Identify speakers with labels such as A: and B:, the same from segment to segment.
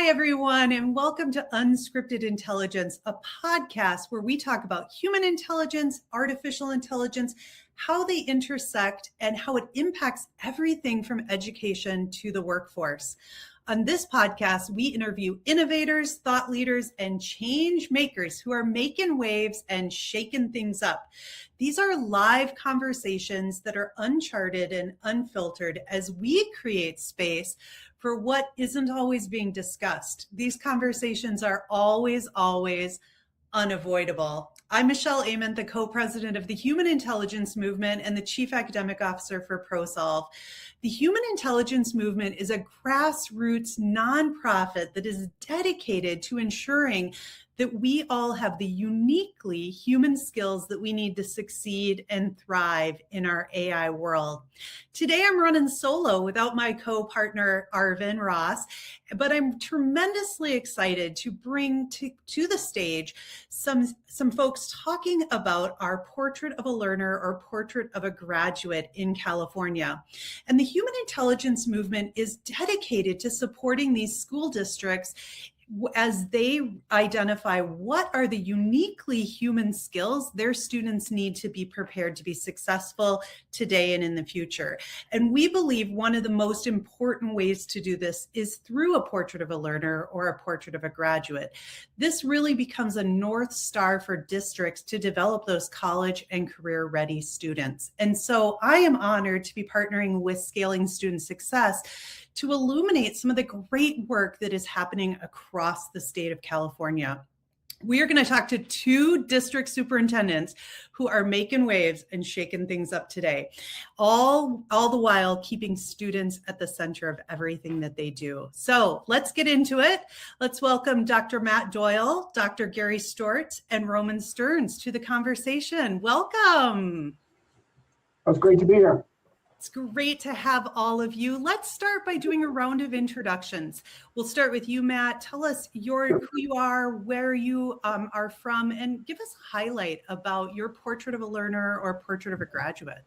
A: everyone, and welcome to Unscripted Intelligence, a podcast where we talk about human intelligence, artificial intelligence, how they intersect, and how it impacts everything from education to the workforce. On this podcast, we interview innovators, thought leaders, and change makers who are making waves and shaking things up. These are live conversations that are uncharted and unfiltered as we create space for what isn't always being discussed. These conversations are always unavoidable. I'm Michelle Ament, the co-president of the Human Intelligence Movement and the chief academic officer for ProSolve. The Human Intelligence Movement is a grassroots nonprofit that is dedicated to ensuring that we all have the uniquely human skills that we need to succeed and thrive in our AI world. Today, I'm running solo without my co-partner, Arvin Ross, but I'm tremendously excited to bring to the stage some folks talking about our portrait of a learner or portrait of a graduate in California. And the Human Intelligence Movement is dedicated to supporting these school districts as they identify what are the uniquely human skills their students need to be prepared to be successful today and in the future. And we believe one of the most important ways to do this is through a portrait of a learner or a portrait of a graduate. This really becomes a North Star for districts to develop those college and career ready students. And so I am honored to be partnering with Scaling Student Success to illuminate some of the great work that is happening across the state of California. We are going to talk to two district superintendents who are making waves and shaking things up today, all the while keeping students at the center of everything that they do. So let's get into it. Let's welcome Dr. Matt Doyle, Dr. Gary Storts, and Roman Stearns to the conversation. Welcome.
B: It's great to be here.
A: It's great to have all of you. Let's start by doing a round of introductions. We'll start with you, Matt. Tell us who you are, where you are from, and give us a highlight about your portrait of a learner or portrait of a graduate.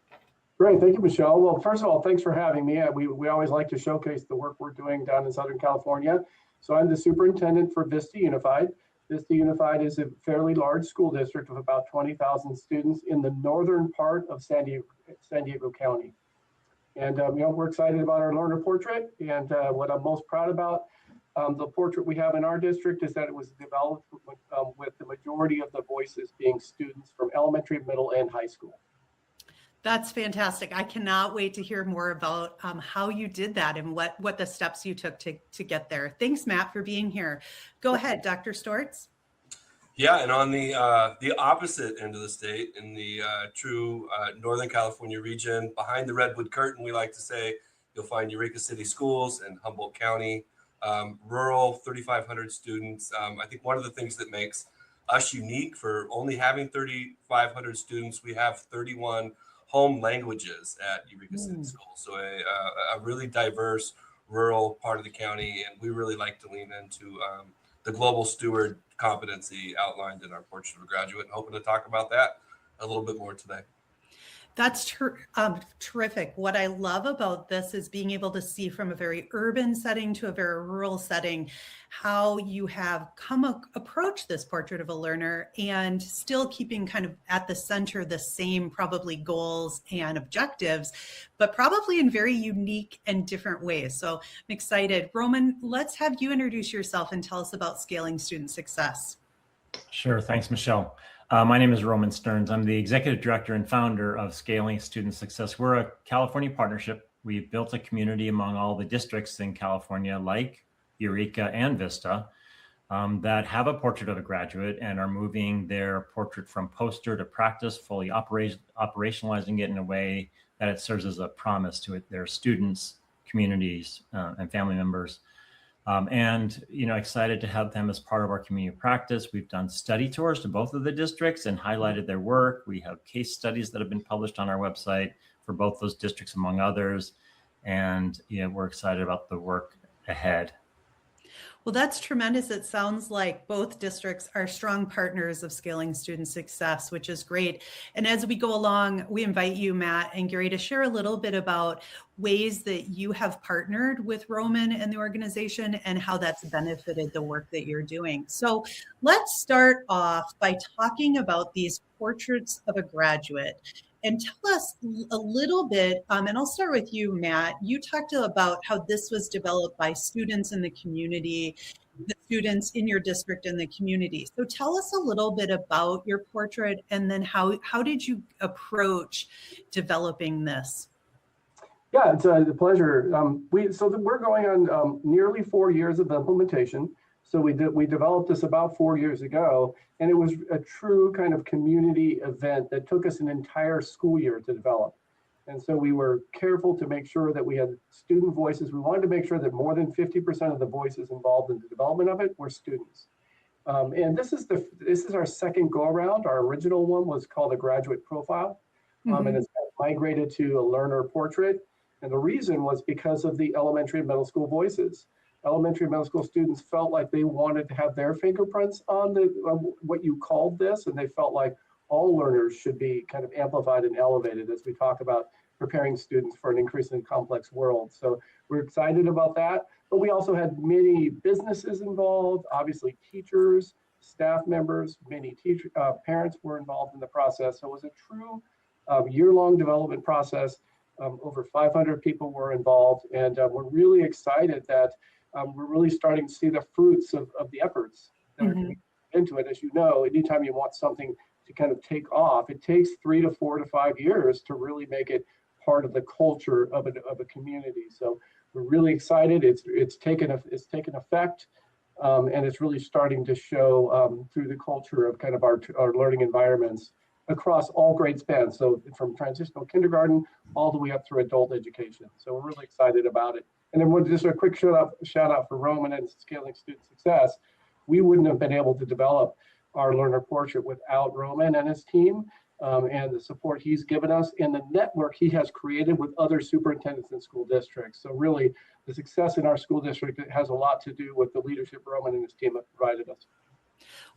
B: Great, thank you, Michelle. Well, first of all, thanks for having me. We always like to showcase the work we're doing down in Southern California. So I'm the superintendent for Vista Unified. Vista Unified is a fairly large school district of about 20,000 students in the northern part of San Diego County. And we're excited about our learner portrait. And what I'm most proud about, the portrait we have in our district is that it was developed with the majority of the voices being students from elementary, middle, and high school.
A: That's fantastic. I cannot wait to hear more about how you did that and what the steps you took to get there. Thanks, Matt, for being here. Go ahead, Dr. Storts.
C: Yeah, and on the opposite end of the state, in the true Northern California region, behind the Redwood Curtain, we like to say, you'll find Eureka City Schools and Humboldt County, rural, 3,500 students. I think one of the things that makes us unique for only having 3,500 students, we have 31 home languages at Eureka City Schools. So a really diverse rural part of the county, and we really like to lean into the global steward competency outlined in our portrait of a graduate, and hoping to talk about that a little bit more today.
A: That's terrific. What I love about this is being able to see from a very urban setting to a very rural setting, how you have approach this portrait of a learner and still keeping kind of at the center the same probably goals and objectives, but probably in very unique and different ways. So I'm excited. Roman, let's have you introduce yourself and tell us about Scaling Student Success.
D: Sure. Thanks, Michelle. My name is Roman Stearns. I'm the executive director and founder of Scaling Student Success. We're a California partnership. We've built a community among all the districts in California, like Eureka and Vista, that have a portrait of a graduate and are moving their portrait from poster to practice, fully operationalizing it in a way that it serves as a promise to their students, communities, and family members. And excited to have them as part of our community practice. We've done study tours to both of the districts and highlighted their work. We have case studies that have been published on our website for both those districts, among others. And we're excited about the work ahead.
A: Well, that's tremendous. It sounds like both districts are strong partners of scaling student success, which is great. And as we go along, we invite you, Matt and Gary, to share a little bit about ways that you have partnered with Roman and the organization and how that's benefited the work that you're doing. So let's start off by talking about these portraits of a graduate. And tell us a little bit, and I'll start with you, Matt. You talked about how this was developed by students in the community, the students in your district and the community. So tell us a little bit about your portrait, and then how did you approach developing this?
B: Yeah, it's a pleasure. We're going on nearly 4 years of implementation. So we developed this about 4 years ago, and it was a true kind of community event that took us an entire school year to develop. And so we were careful to make sure that we had student voices. We wanted to make sure that more than 50% of the voices involved in the development of it were students. And this is our second go around. Our original one was called a graduate profile, and it's migrated to a learner portrait. And the reason was because of the elementary and middle school voices. Elementary and middle school students felt like they wanted to have their fingerprints on what you called this, and they felt like all learners should be kind of amplified and elevated as we talk about preparing students for an increasingly complex world. So we're excited about that, but we also had many businesses involved, obviously teachers, staff members, many parents were involved in the process. So it was a true year-long development process. Over 500 people were involved, and we're really excited that we're really starting to see the fruits of the efforts that are going into it. As you know, anytime you want something to kind of take off, it takes 3 to 4 to 5 years to really make it part of the culture of a community. So we're really excited. It's taken effect, and it's really starting to show through the culture of kind of our learning environments across all grade spans. So from transitional kindergarten all the way up through adult education. So we're really excited about it. And then just a quick shout out for Roman and Scaling Student Success. We wouldn't have been able to develop our learner portrait without Roman and his team, and the support he's given us and the network he has created with other superintendents in school districts. So really the success in our school district has a lot to do with the leadership Roman and his team have provided us.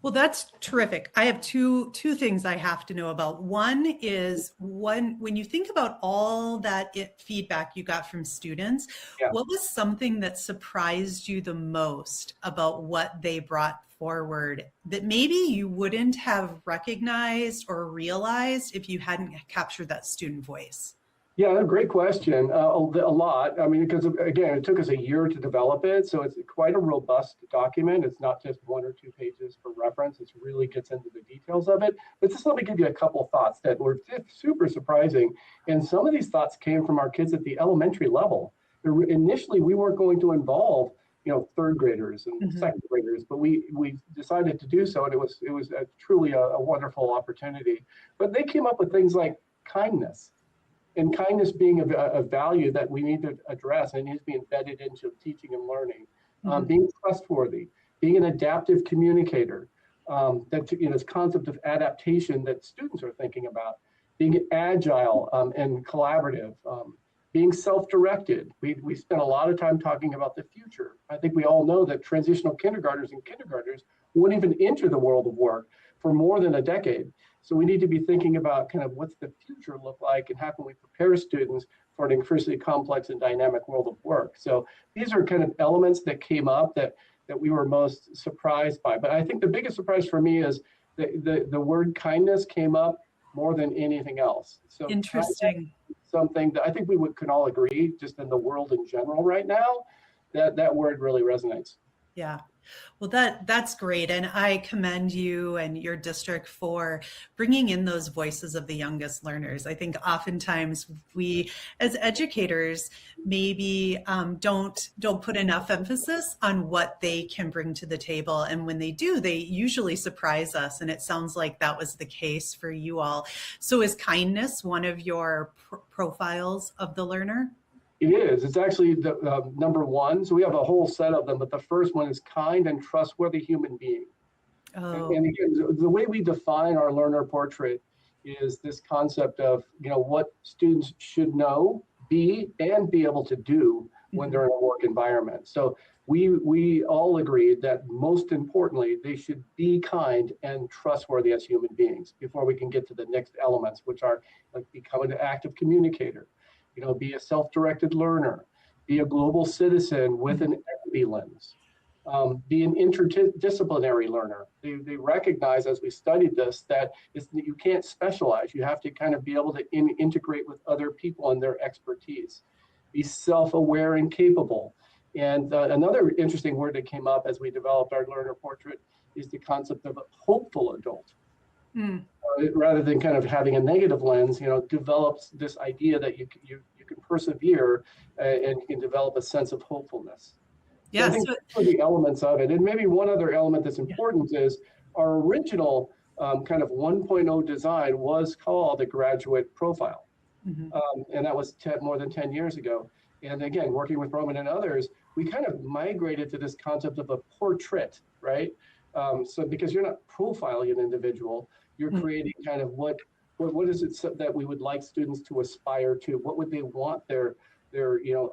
A: Well, that's terrific. I have two things I have to know about. One is when you think about all that feedback you got from students, what was something that surprised you the most about what they brought forward that maybe you wouldn't have recognized or realized if you hadn't captured that student voice?
B: Yeah, great question. A lot. I mean, because again, it took us a year to develop it. So it's quite a robust document. It's not just 1 or 2 pages for reference. It really gets into the details of it. But just let me give you a couple thoughts that were super surprising. And some of these thoughts came from our kids at the elementary level. Initially, we weren't going to involve, third graders and second graders, but we decided to do so. And it was truly a wonderful opportunity. But they came up with things like kindness. And kindness being a value that we need to address and needs to be embedded into teaching and learning. Being trustworthy, being an adaptive communicator, this concept of adaptation that students are thinking about, being agile and collaborative, being self-directed. We spent a lot of time talking about the future. I think we all know that transitional kindergartners and kindergartners wouldn't even enter the world of work for more than a decade. So we need to be thinking about kind of what's the future look like and how can we prepare students for an increasingly complex and dynamic world of work. So these are kind of elements that came up that we were most surprised by. But I think the biggest surprise for me is the word kindness came up more than anything else. So
A: interesting.
B: Something that I think we can all agree, just in the world in general right now, that word really resonates.
A: Yeah. Well, that's great. And I commend you and your district for bringing in those voices of the youngest learners. I think oftentimes we as educators maybe don't put enough emphasis on what they can bring to the table. And when they do, they usually surprise us. And it sounds like that was the case for you all. So is kindness one of your profiles of the learner?
B: It is. It's actually the number one. So we have a whole set of them, but the first one is kind and trustworthy human being. Oh. And again, the way we define our learner portrait is this concept of, what students should know, be able to do when they're in a work environment. So we all agreed that most importantly, they should be kind and trustworthy as human beings before we can get to the next elements, which are like become an active communicator, be a self-directed learner, be a global citizen with an equity lens, be an interdisciplinary learner. They recognize as we studied this that you can't specialize. You have to kind of be able to integrate with other people and their expertise. Be self-aware and capable. And another interesting word that came up as we developed our learner portrait is the concept of a hopeful adult. Rather than kind of having a negative lens, develops this idea that you can persevere and you can develop a sense of hopefulness.
A: Yeah,
B: so I think those are the elements of it. And maybe one other element that's important is our original kind of 1.0 design was called a graduate profile. And that was more than 10 years ago. And again, working with Roman and others, we kind of migrated to this concept of a portrait, right? So because you're not profiling an individual, you're creating kind of what is it that we would like students to aspire to? What would they want their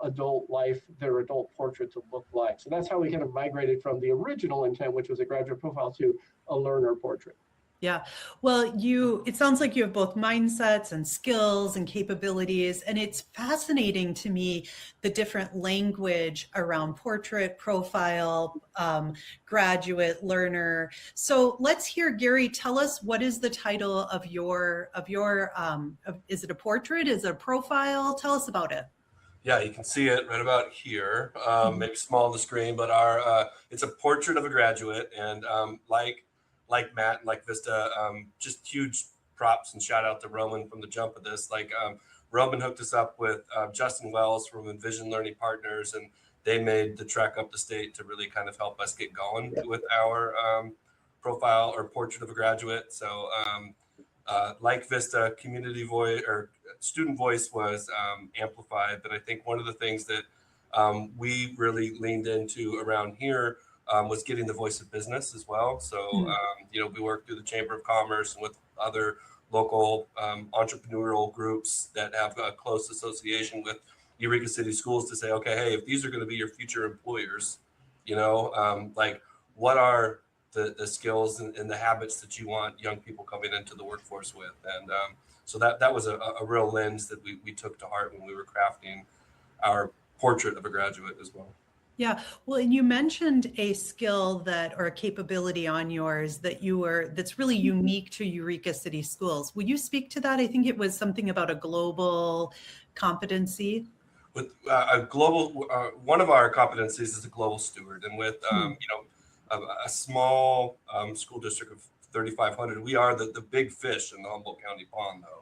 B: adult life, their adult portrait to look like? So that's how we kind of migrated from the original intent, which was a graduate profile, to a learner portrait.
A: Yeah. Well, it sounds like you have both mindsets and skills and capabilities. And it's fascinating to me, the different language around portrait, profile, graduate, learner. So let's hear, Gary, tell us, what is the title of your is it a portrait? Is it a profile? Tell us about it.
C: Yeah, you can see it right about here, maybe small on the screen, but it's a portrait of a graduate. And like Matt and like Vista, just huge props and shout out to Roman from the jump of this. Roman hooked us up with Justin Wells from Envision Learning Partners, and they made the trek up the state to really kind of help us get going with our profile or portrait of a graduate. So like Vista, community voice or student voice was amplified. But I think one of the things that we really leaned into around here was getting the voice of business as well. So, we work through the Chamber of Commerce and with other local entrepreneurial groups that have a close association with Eureka City Schools to say, okay, hey, if these are going to be your future employers, what are the skills and the habits that you want young people coming into the workforce with? And so that was a real lens that we took to heart when we were crafting our portrait of a graduate as well.
A: Yeah, well, and you mentioned a skill or a capability on yours that's really unique to Eureka City Schools. Will you speak to that? I think it was something about a global competency.
C: With a global, one of our competencies is a global steward, and with a small school district of 3,500, we are the big fish in the Humboldt County pond, though.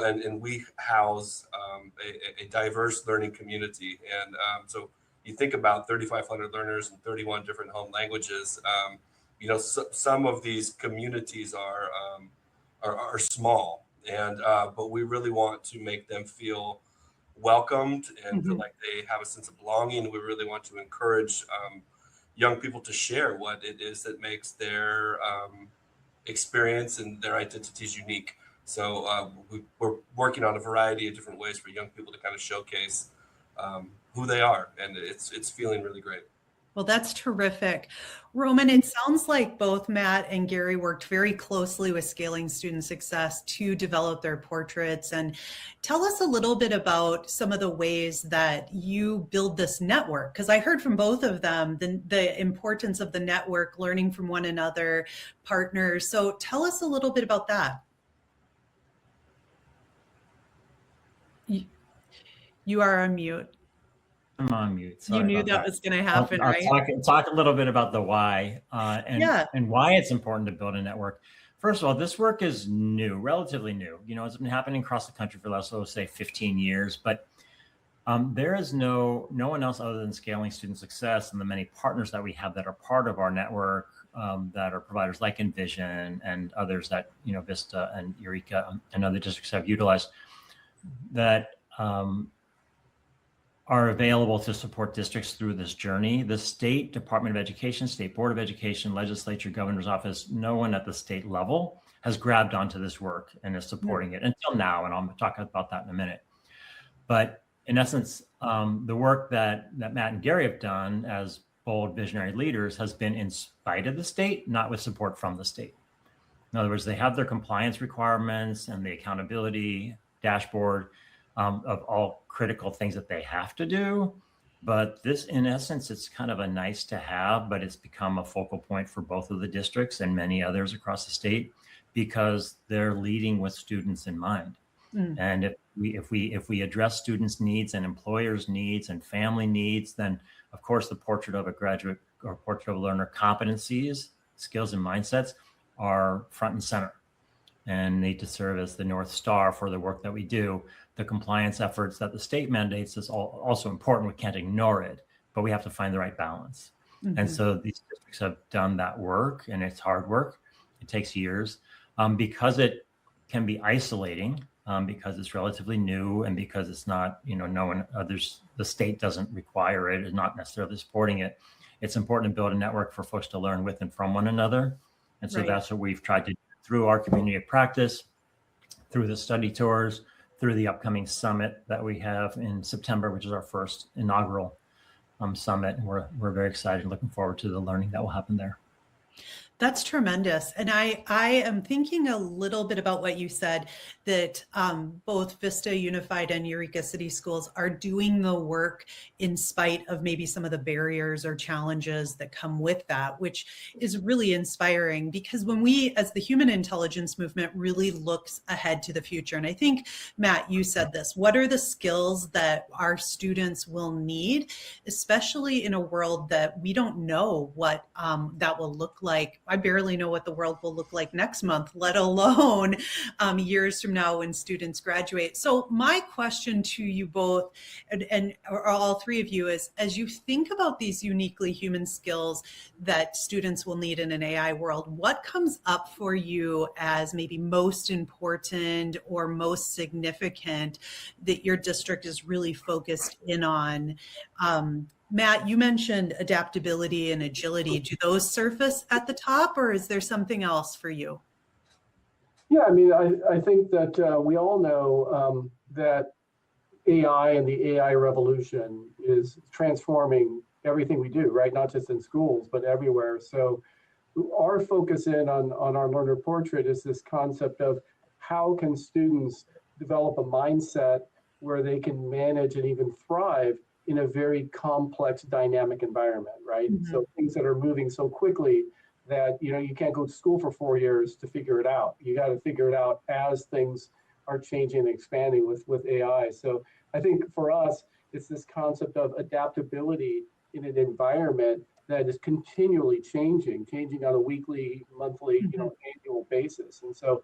C: And we house a diverse learning community, and so you think about 3,500 learners in 31 different home languages. Some of these communities are small, and but we really want to make them feel welcomed and feel like they have a sense of belonging. We really want to encourage young people to share what it is that makes their experience and their identities unique. So we're working on a variety of different ways for young people to kind of showcase who they are, and it's feeling really great.
A: Well, that's terrific. Roman, it sounds like both Matt and Gary worked very closely with Scaling Student Success to develop their portraits. And tell us a little bit about some of the ways that you build this network, because I heard from both of them the importance of the network, learning from one another, partners. So tell us a little bit about that. You are on mute.
D: I'm on mute. Sorry,
A: you knew that was going to happen,
D: I'll
A: right?
D: talk a little bit about the why and why it's important to build a network. First of all, this work is new, relatively new. It's been happening across the country for the last, say, 15 years. But there is no one else other than Scaling Student Success and the many partners that we have that are part of our network, that are providers like Envision and others that Vista and Eureka and other districts have utilized, that are available to support districts through this journey. The State Department of Education, State Board of Education, Legislature, Governor's Office, no one at the state level has grabbed onto this work and is supporting it until now. And I'll talk about that in a minute. But in essence, the work that Matt and Gary have done as bold visionary leaders has been in spite of the state, not with support from the state. In other words, they have their compliance requirements and the accountability dashboard of all critical things that they have to do. But this, in essence, it's kind of a nice to have, but it's become a focal point for both of the districts and many others across the state because they're leading with students in mind. And if we address students' needs and employers' needs and family needs, then of course the portrait of a graduate or portrait of a learner competencies, skills, and mindsets are front and center and need to serve as the North Star for the work that we do. The compliance efforts that the state mandates is also important. We can't ignore it, but we have to find the right balance. And so these districts have done that work, and it's hard work. It takes years because it can be isolating. Because it's relatively new and because it's not, no one others, the state doesn't require it, is not necessarily supporting it. It's important to build a network for folks to learn with and from one another. And so that's what we've tried to do through our community of practice, through the study tours, through the upcoming summit that we have in September, which is our first inaugural summit. And we're very excited and looking forward to the learning that will happen there.
A: That's tremendous. And I am thinking a little bit about what you said, that both Vista Unified and Eureka City Schools are doing the work in spite of maybe some of the barriers or challenges that come with that, which is really inspiring because when we, as the human intelligence movement, really looks ahead to the future. And I think, Matt, you said this, what are the skills that our students will need, especially in a world that we don't know what that will look like. I barely know what the world will look like next month, let alone years from now when students graduate. So my question to you both, or all three of you, is as you think about these uniquely human skills that students will need in an AI world, what comes up for you as maybe most important or most significant that your district is really focused in on? Matt, you mentioned adaptability and agility. Do those surface at the top, or is there something else for you?
B: Yeah, I mean, I think that we all know that AI and the AI revolution is transforming everything we do, right? Not just in schools, but everywhere. So our focus on our learner portrait is this concept of how can students develop a mindset where they can manage and even thrive in a very complex, dynamic environment, right? So things that are moving so quickly that, you can't go to school for 4 years to figure it out. You got to figure it out as things are changing and expanding with AI. So I think for us, it's this concept of adaptability in an environment that is continually changing on a weekly, monthly, annual basis. And so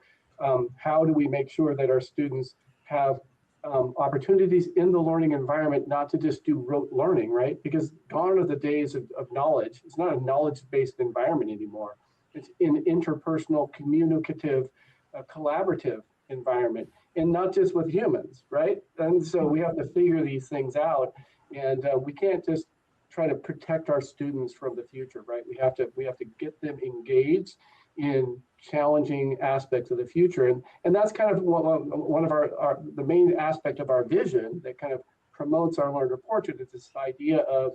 B: how do we make sure that our students have opportunities in the learning environment, not to just do rote learning, right? Because gone are the days of knowledge. It's not a knowledge-based environment anymore. It's an interpersonal, communicative, collaborative environment, and not just with humans, right? And so we have to figure these things out, and we can't just try to protect our students from the future, right? We have to get them engaged in challenging aspects of the future, and that's kind of one of the main aspect of our vision that kind of promotes our learner portrait is this idea of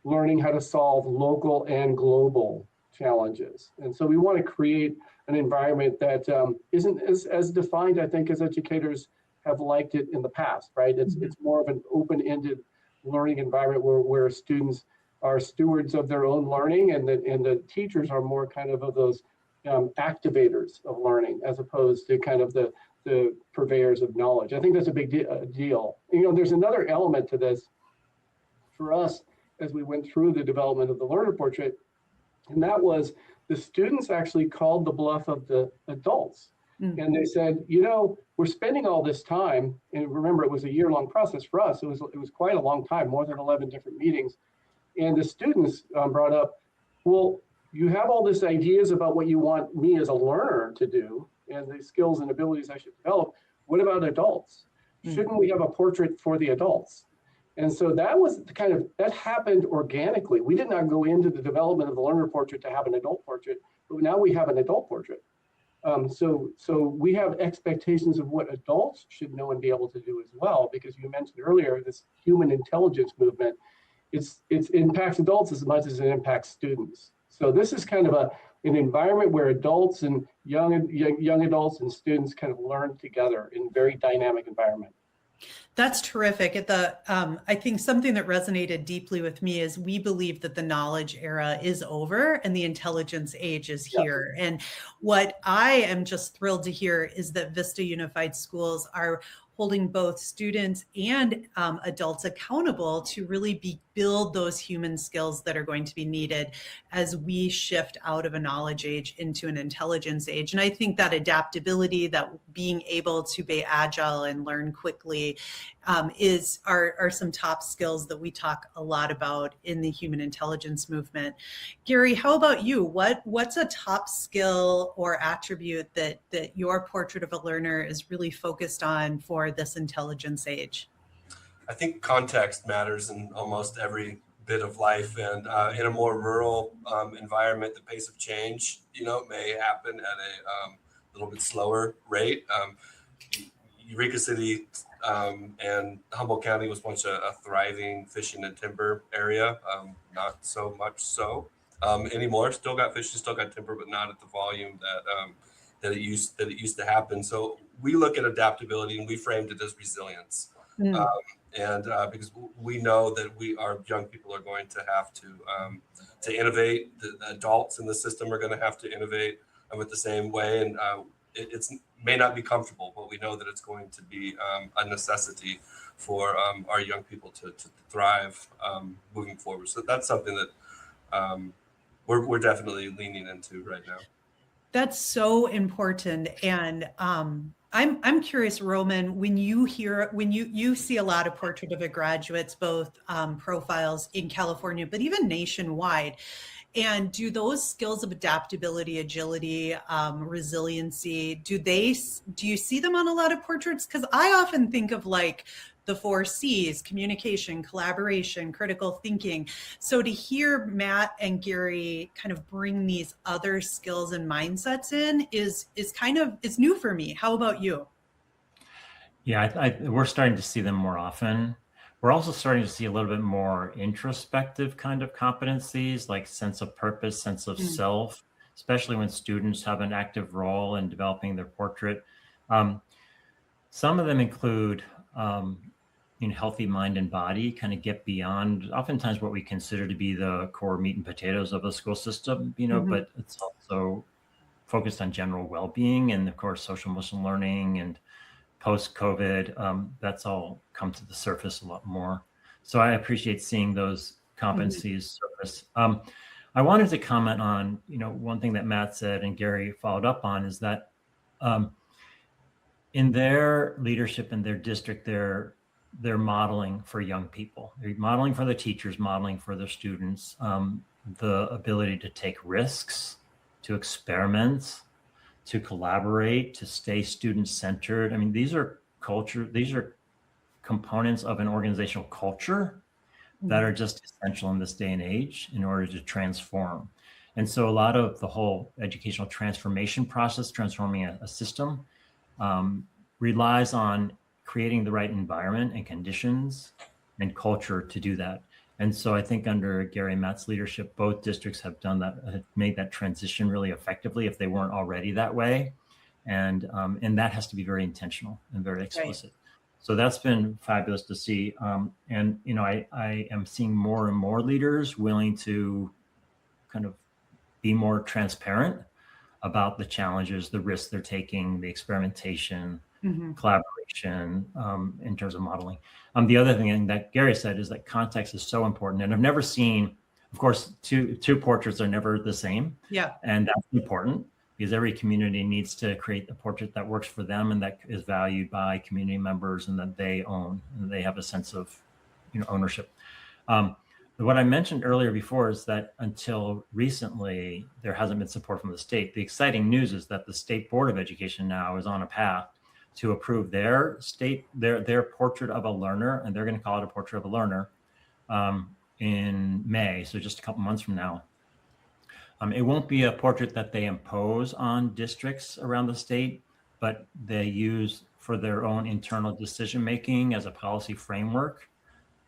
B: learning how to solve local and global challenges. And so we want to create an environment that isn't as defined, I think, as educators have liked it in the past, right? It's more of an open-ended learning environment where students are stewards of their own learning, and the teachers are more kind of those activators of learning as opposed to kind of the purveyors of knowledge. I think that's a big deal. There's another element to this for us as we went through the development of the learner portrait, and that was the students actually called the bluff of the adults. And they said, we're spending all this time, and remember, it was a year-long process for us. It was quite a long time, more than 11 different meetings. And the students brought up, well, you have all these ideas about what you want me as a learner to do and the skills and abilities I should develop. What about adults? Shouldn't we have a portrait for the adults? And so that happened organically. We did not go into the development of the learner portrait to have an adult portrait, but now we have an adult portrait. So we have expectations of what adults should know and be able to do as well, because you mentioned earlier this human intelligence movement. It impacts adults as much as it impacts students. So this is kind of an environment where adults and young adults and students kind of learn together in a very dynamic environment.
A: That's terrific. I think something that resonated deeply with me is we believe that the knowledge era is over and the intelligence age is here. Yep. And what I am just thrilled to hear is that Vista Unified Schools are holding both students and adults accountable to really build those human skills that are going to be needed as we shift out of a knowledge age into an intelligence age. And I think that adaptability, that being able to be agile and learn quickly are some top skills that we talk a lot about in the human intelligence movement. Gary, how about you? What's a top skill or attribute that your portrait of a learner is really focused on for this intelligence age?
C: I think context matters in almost every bit of life, and in a more rural environment, the pace of change, may happen at a little bit slower rate. Eureka City and Humboldt County was once a thriving fishing and timber area. Not so much so anymore. Still got fishing, still got timber, but not at the volume that it used to happen. So we look at adaptability and we framed it as resilience. Because we know that our young people are going to have to innovate. The adults in the system are going to have to innovate with the same way, and it may not be comfortable, but we know that it's going to be a necessity for our young people to thrive moving forward. So that's something that we're definitely leaning into right now.
A: That's so important. And I'm curious, Roman, when you see a lot of portrait of a graduates, both profiles in California, but even nationwide. And do those skills of adaptability, agility, resiliency, do you see them on a lot of portraits? Because I often think of like the 4 C's: communication, collaboration, critical thinking. So to hear Matt and Gary kind of bring these other skills and mindsets in is new for me. How about you?
D: Yeah, we're starting to see them more often. We're also starting to see a little bit more introspective kind of competencies, like sense of purpose, sense of self, especially when students have an active role in developing their portrait. Some of them include healthy mind and body, kind of get beyond oftentimes what we consider to be the core meat and potatoes of the school system, but it's also focused on general well-being and of course social emotional learning, and post-COVID, that's all come to the surface a lot more. So I appreciate seeing those competencies surface. I wanted to comment on, one thing that Matt said and Gary followed up on is that in their leadership in their district, they're modeling for young people. They're modeling for the teachers, modeling for their students, the ability to take risks, to experiment, to collaborate, to stay student-centered. I mean, these are components of an organizational culture that are just essential in this day and age in order to transform. And so a lot of the whole educational transformation process, transforming a system, relies on creating the right environment and conditions and culture to do that. And so I think under Gary and Matt's leadership, both districts have done that, have made that transition really effectively if they weren't already that way. And that has to be very intentional and very explicit. Right. So that's been fabulous to see. And I am seeing more and more leaders willing to kind of be more transparent about the challenges, the risks they're taking, the experimentation, collaboration in terms of modeling. The other thing that Gary said is that context is so important. And I've never seen, of course, two portraits are never the same.
A: Yeah.
D: And that's important because every community needs to create a portrait that works for them and that is valued by community members and that they own and they have a sense of ownership. What I mentioned earlier before is that until recently, there hasn't been support from the state. The exciting news is that the State Board of Education now is on a path to approve their portrait of a learner, and they're going to call it a portrait of a learner in May, so just a couple months from now. It won't be a portrait that they impose on districts around the state, but they use for their own internal decision making as a policy framework.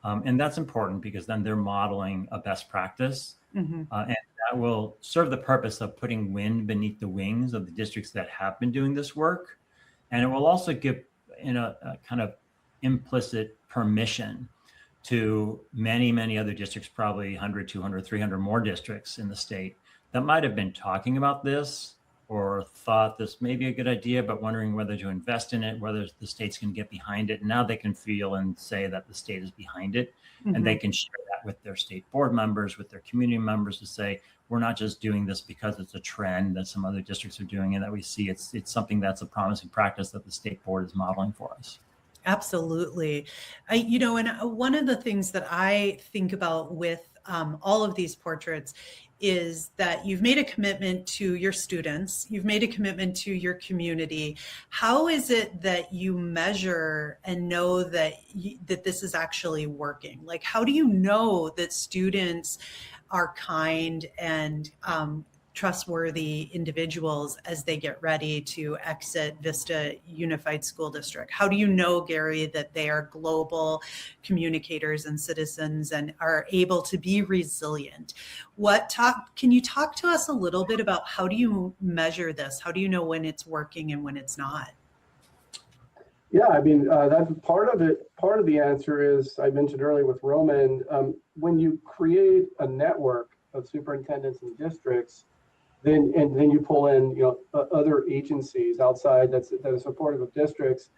D: And that's important because then they're modeling a best practice.
A: Mm-hmm.
D: And that will serve the purpose of putting wind beneath the wings of the districts that have been doing this work. And it will also give a kind of implicit permission to many, many other districts, probably 100, 200, 300 more districts in the state that might have been talking about this or thought this may be a good idea, but wondering whether to invest in it, whether the states can get behind it. Now they can feel and say that the state is behind it,
A: Mm-hmm.
D: and they can share that with their state board members, with their community members, to say, we're not just doing this because it's a trend that some other districts are doing and that we see it's something that's a promising practice that the state board is modeling for us.
A: Absolutely. And one of the things that I think about with all of these portraits is that you've made a commitment to your students, you've made a commitment to your community. How is it that you measure and know that that this is actually working? Like, how do you know that students are kind and trustworthy individuals as they get ready to exit Vista Unified School District? How do you know, Gary, that they are global communicators and citizens and are able to be resilient? Can you talk to us a little bit about how do you measure this? How do you know when it's working and when it's not?
B: Yeah, I mean, that's part of it. Part of the answer is, I mentioned earlier with Roman, when you create a network of superintendents and districts, then you pull in, other agencies outside that are supportive of districts.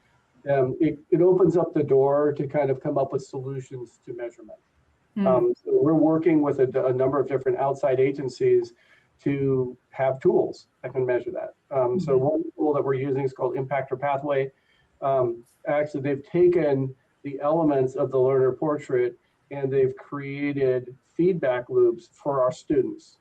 B: It opens up the door to kind of come up with solutions to measurement. So we're working with a number of different outside agencies to have tools that can measure that. So one tool that we're using is called Impactor Pathway. Actually, they've taken the elements of the learner portrait and they've created feedback loops for our students.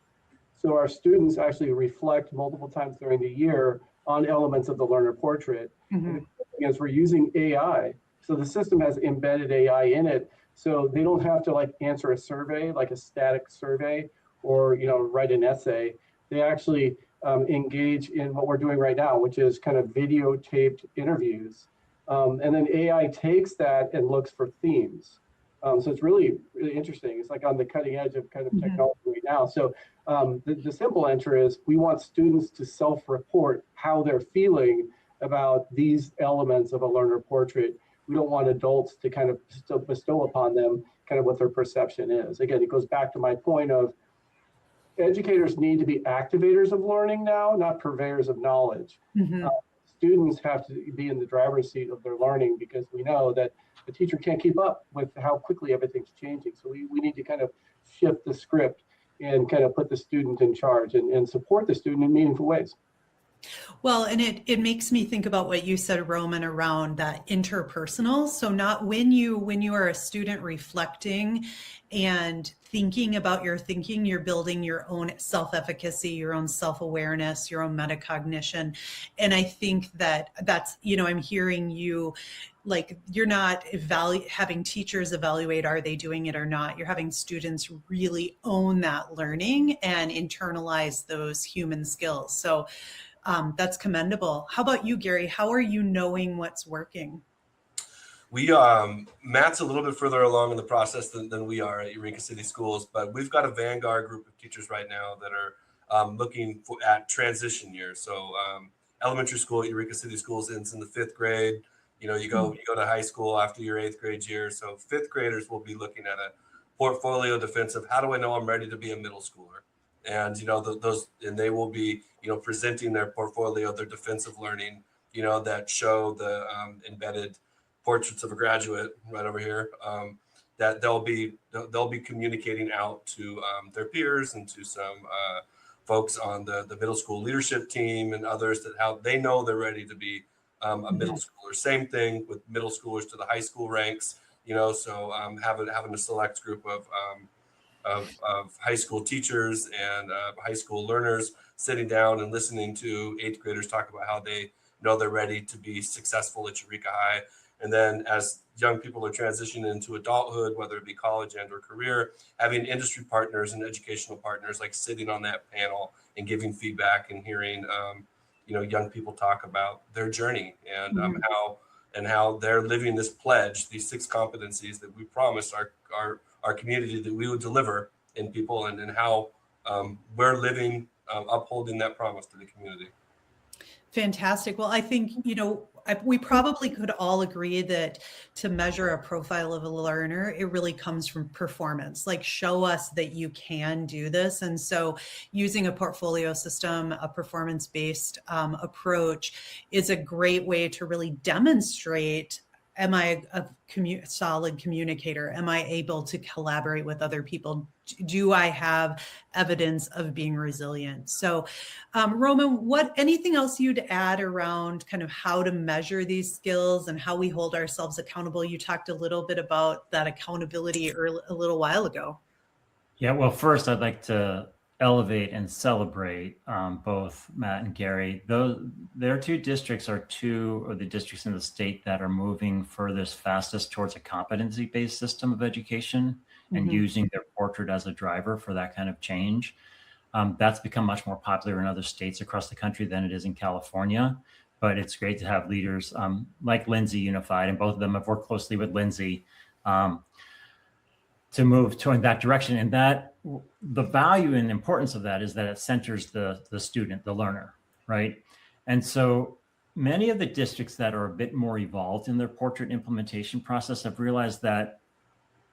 B: So our students actually reflect multiple times during the year on elements of the learner portrait.
A: Mm-hmm.
B: And as we're using AI, so the system has embedded AI in it, so they don't have to answer a survey, like a static survey, or write an essay. They actually engage in what we're doing right now, which is kind of videotaped interviews. And then AI takes that and looks for themes. So it's really, really interesting. It's like on the cutting edge of kind of technology right now. So the simple answer is we want students to self-report how they're feeling about these elements of a learner portrait. We don't want adults to kind of bestow upon them kind of what their perception is. Again, it goes back to my point of educators need to be activators of learning now, not purveyors of knowledge.
A: Mm-hmm.
B: Students have to be in the driver's seat of their learning because we know that the teacher can't keep up with how quickly everything's changing. So we need to kind of shift the script and kind of put the student in charge and support the student in meaningful ways.
A: Well, and it makes me think about what you said, Roman, around that interpersonal. So not when you are a student reflecting and thinking about your thinking, you're building your own self-efficacy, your own self-awareness, your own metacognition. And I think that's, I'm hearing you, like, you're not having teachers evaluate, are they doing it or not? You're having students really own that learning and internalize those human skills. So that's commendable. How about you, Gary? How are you knowing what's working?
C: We Matt's a little bit further along in the process than we are at Eureka City Schools, but we've got a vanguard group of teachers right now that are looking at transition years. So elementary school at Eureka City Schools ends in the 5th grade. You go to high school after your 8th grade year. So 5th graders will be looking at a portfolio defense of how do I know I'm ready to be a middle schooler? And they will be presenting their portfolio, their defensive learning, that show the embedded portraits of a graduate right over here, that they'll be communicating out to their peers and to some folks on the middle school leadership team and others, that how they know they're ready to be a middle schooler. Same thing with middle schoolers to the high school ranks, so having a select group of high school teachers and high school learners sitting down and listening to 8th graders talk about how they know they're ready to be successful at Eureka High. And then as young people are transitioning into adulthood, whether it be college and or career, having industry partners and educational partners like sitting on that panel and giving feedback and hearing, young people talk about their journey and how they're living this pledge, these 6 competencies that we promised our community that we would deliver in people, and how we're living, upholding that promise to the community.
A: Fantastic. Well, I think, we probably could all agree that to measure a profile of a learner, it really comes from performance, like show us that you can do this. And so using a portfolio system, a performance-based approach is a great way to really demonstrate, am I a solid communicator? Am I able to collaborate with other people? Do I have evidence of being resilient? So, Roman, anything else you'd add around kind of how to measure these skills and how we hold ourselves accountable? You talked a little bit about that accountability a little while ago.
D: Yeah, well, first I'd like to elevate and celebrate both Matt and Gary. Their 2 districts are 2 of the districts in the state that are moving furthest, fastest towards a competency-based system of education and using their portrait as a driver for that kind of change. That's become much more popular in other states across the country than it is in California. But it's great to have leaders like Lindsay Unified, and both of them have worked closely with Lindsay to move toward that direction. And that the value and importance of that is that it centers the student, the learner, right? And so many of the districts that are a bit more evolved in their portrait implementation process have realized that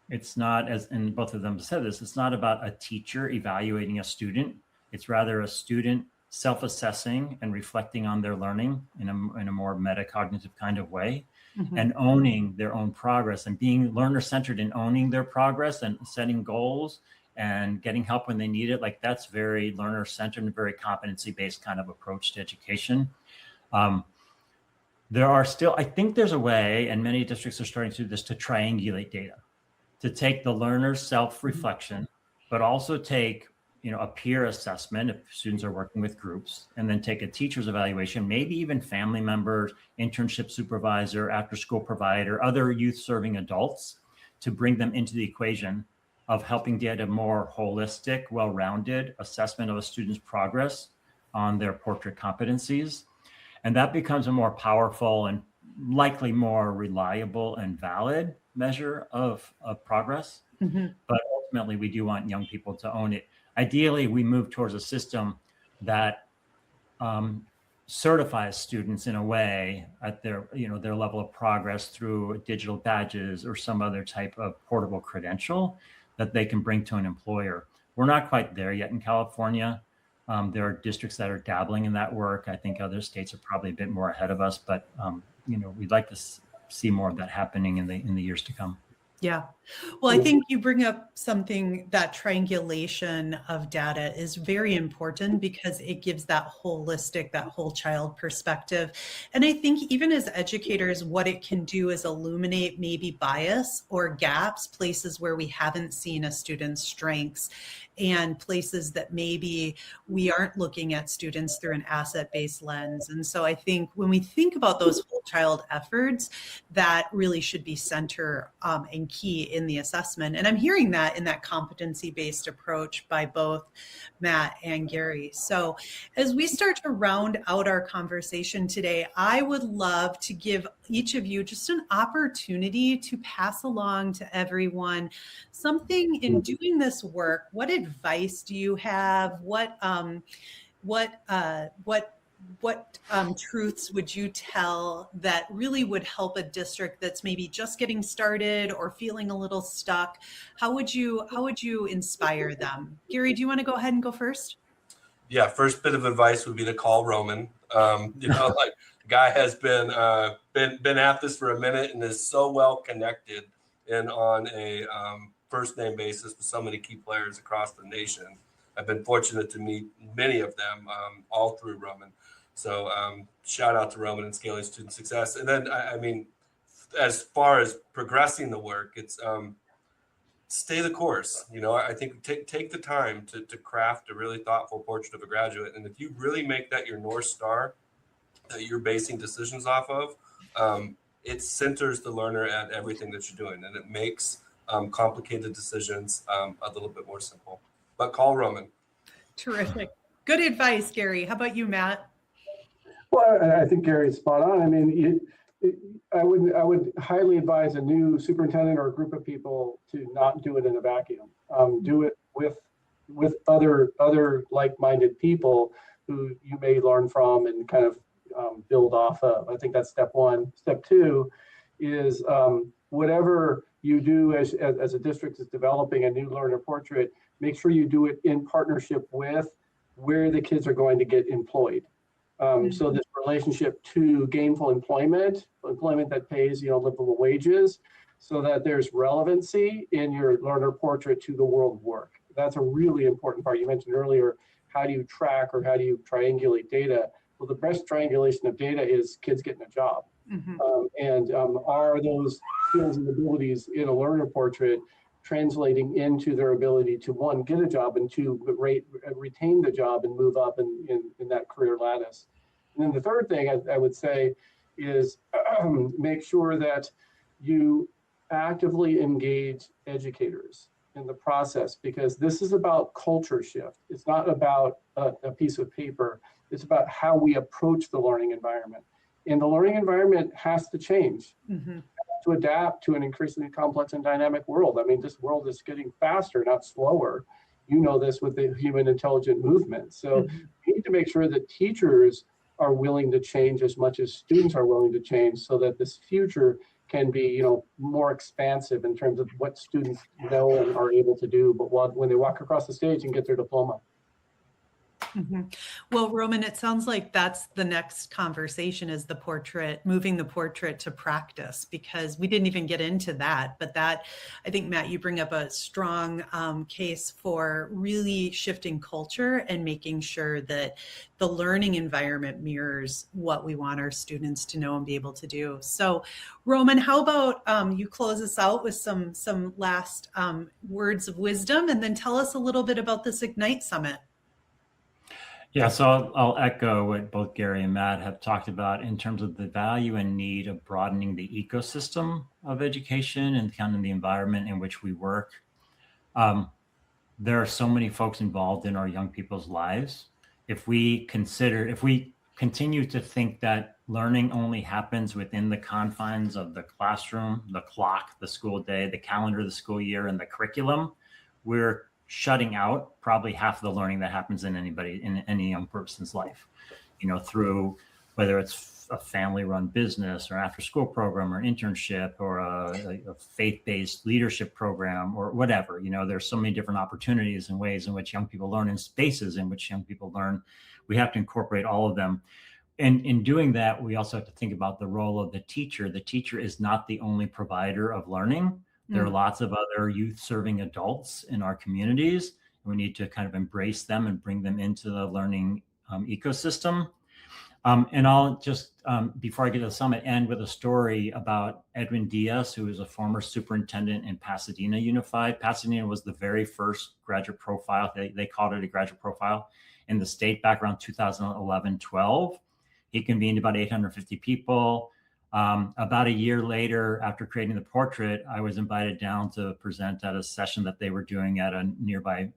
D: it's not, as and both of them said this, it's not about a teacher evaluating a student. It's rather a student self-assessing and reflecting on their learning in a more metacognitive kind of way, and owning their own progress and being learner-centered in owning their progress and setting goals and getting help when they need it. Like, that's very learner-centered and very competency-based kind of approach to education. There are still, I think there's a way, and many districts are starting to do this, to triangulate data, to take the learner's self-reflection, but also take, a peer assessment if students are working with groups, and then take a teacher's evaluation, maybe even family members, internship supervisor, after-school provider, other youth-serving adults, to bring them into the equation of helping get a more holistic, well-rounded assessment of a student's progress on their portrait competencies. And that becomes a more powerful and likely more reliable and valid measure of progress. But ultimately, we do want young people to own it. Ideally, we move towards a system that certifies students in a way at their level of progress through digital badges or some other type of portable credential that they can bring to an employer. We're not quite there yet in California. There are districts that are dabbling in that work. I think other states are probably a bit more ahead of us, but we'd like to see more of that happening in the years to come.
A: Yeah. Well, I think you bring up something, that triangulation of data is very important because it gives that holistic, that whole child perspective. And I think even as educators, what it can do is illuminate maybe bias or gaps, places where we haven't seen a student's strengths, and places that maybe we aren't looking at students through an asset-based lens. And so I think when we think about those whole child efforts, that really should be center and key in the assessment. And I'm hearing that in that competency-based approach by both Matt and Gary. So as we start to round out our conversation today, I would love to give each of you just an opportunity to pass along to everyone something in doing this work. What advice do you have? What truths would you tell that really would help a district that's maybe just getting started or feeling a little stuck? How would you inspire them? Gary, do you want to go ahead and go first?
C: Yeah, first bit of advice would be to call Roman. The guy has been at this for a minute and is so well connected and on a first name basis with so many key players across the nation. I've been fortunate to meet many of them all through Roman. So shout out to Roman and Scaling Student Success. And then, I mean, as far as progressing the work, it's stay the course. I think take the time to craft a really thoughtful portrait of a graduate. And if you really make that your North Star that you're basing decisions off of, it centers the learner at everything that you're doing, and it makes complicated decisions a little bit more simple. But call Roman.
A: Terrific. Good advice, Gary. How about you, Matt?
B: Well, I think Gary's spot on. I mean, I would highly advise a new superintendent or a group of people to not do it in a vacuum. Do it with other like-minded people who you may learn from and kind of build off of. I think that's step one. Step two is whatever you do as a district is developing a new learner portrait, make sure you do it in partnership with where the kids are going to get employed. So this relationship to gainful employment that pays, livable wages, so that there's relevancy in your learner portrait to the world of work. That's a really important part. You mentioned earlier, how do you track or how do you triangulate data? Well, the best triangulation of data is kids getting a job. Are those skills and abilities in a learner portrait translating into their ability to, one, get a job, and two, retain the job and move up in that career lattice. And then the third thing I would say is make sure that you actively engage educators in the process, because this is about culture shift. It's not about a piece of paper. It's about how we approach the learning environment. And the learning environment has to change to adapt to an increasingly complex and dynamic world. I mean, this world is getting faster, not slower. You know this with the human intelligent movement. So we need to make sure that teachers are willing to change as much as students are willing to change, so that this future can be, more expansive in terms of what students know and are able to do, but when they walk across the stage and get their diploma.
A: Well, Roman, it sounds like that's the next conversation, is the portrait, moving the portrait to practice, because we didn't even get into that. But that, I think, Matt, you bring up a strong case for really shifting culture and making sure that the learning environment mirrors what we want our students to know and be able to do. So, Roman, how about you close us out with some last words of wisdom, and then tell us a little bit about this Ignite Summit.
D: Yeah, so I'll echo what both Gary and Matt have talked about in terms of the value and need of broadening the ecosystem of education and kind of the environment in which we work. There are so many folks involved in our young people's lives. If we continue to think that learning only happens within the confines of the classroom, the clock, the school day, the calendar, the school year, and the curriculum, we're shutting out probably half of the learning that happens in any young person's life, through whether it's a family-run business or after-school program or internship or a faith-based leadership program or whatever. There's so many different opportunities and ways in which young people learn, and spaces in which young people learn. We have to incorporate all of them. And in doing that, we also have to think about the role of the teacher. The teacher is not the only provider of learning. There are lots of other youth-serving adults in our communities. We need to kind of embrace them and bring them into the learning ecosystem. And I'll just, before I get to the summit, end with a story about Edwin Diaz, who is a former superintendent in Pasadena Unified. Pasadena was the very first graduate profile. They called it a graduate profile in the state back around 2011-12. He convened about 850 people. About a year later, after creating the portrait, I was invited down to present at a session that they were doing at a nearby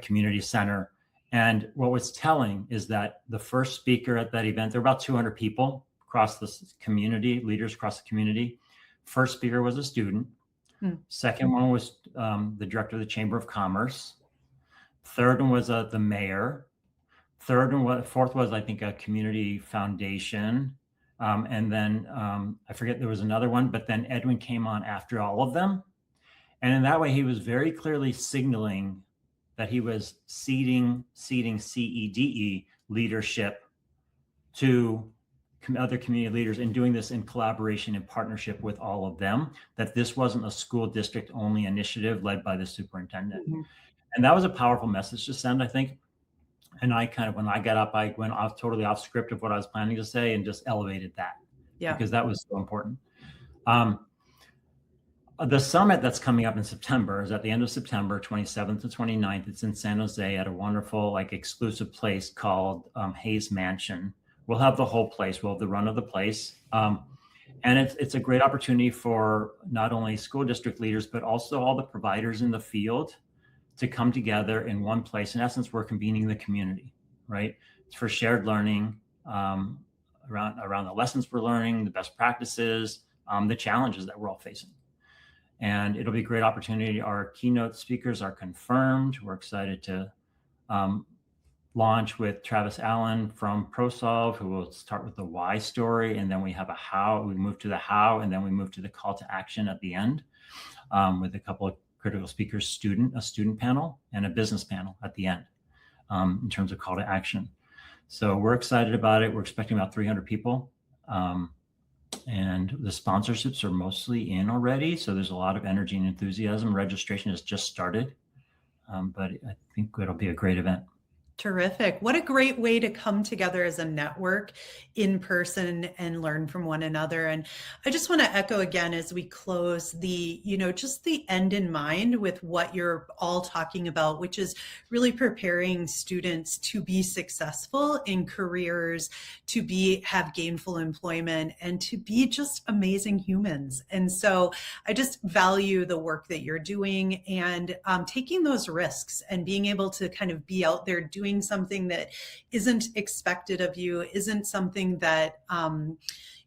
D: community center. And what was telling is that the first speaker at that event, there were about 200 people across the community, leaders across the community. First speaker was a student. Second one was the director of the Chamber of Commerce. Third one was the mayor. Fourth was, I think, a community foundation. And then I forget, there was another one, but then Edwin came on after all of them. And in that way, he was very clearly signaling that he was ceding CEDE leadership to other community leaders, and doing this in collaboration and partnership with all of them, that this wasn't a school district only initiative led by the superintendent. And that was a powerful message to send, I think. And I kind of, when I got up, I went totally off script of what I was planning to say and just elevated that, because that was so important. The summit that's coming up in September is at the end of September, 27th to 29th. It's in San Jose at a wonderful, exclusive place called Hayes Mansion. We'll have the whole place. We'll have the run of the place. And it's a great opportunity for not only school district leaders, but also all the providers in the field to come together in one place. In essence, we're convening the community, right? It's for shared learning around the lessons we're learning, the best practices, the challenges that we're all facing. And it'll be a great opportunity. Our keynote speakers are confirmed. We're excited to launch with Travis Allen from ProSolve, who will start with the why story, and then we have a how. We move to the how, and then we move to the call to action at the end, with a couple of critical speakers, a student panel, and a business panel at the end, in terms of call to action. So we're excited about it. We're expecting about 300 people. And the sponsorships are mostly in already. So there's a lot of energy and enthusiasm. Registration has just started, but I think it'll be a great event.
A: Terrific. What a great way to come together as a network in person and learn from one another. And I just want to echo again as we close just the end in mind with what you're all talking about, which is really preparing students to be successful in careers, to have gainful employment, and to be just amazing humans. And so I just value the work that you're doing and taking those risks and being able to kind of be out there doing something that isn't expected of you, isn't something that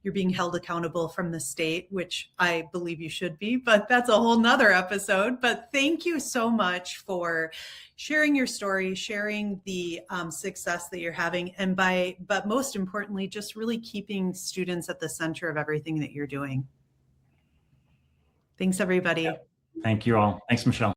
A: you're being held accountable from the state, which I believe you should be, but that's a whole nother episode. But thank you so much for sharing your story, sharing the success that you're having, but most importantly, just really keeping students at the center of everything that you're doing. Thanks, everybody.
D: Thank you all. Thanks, Michelle.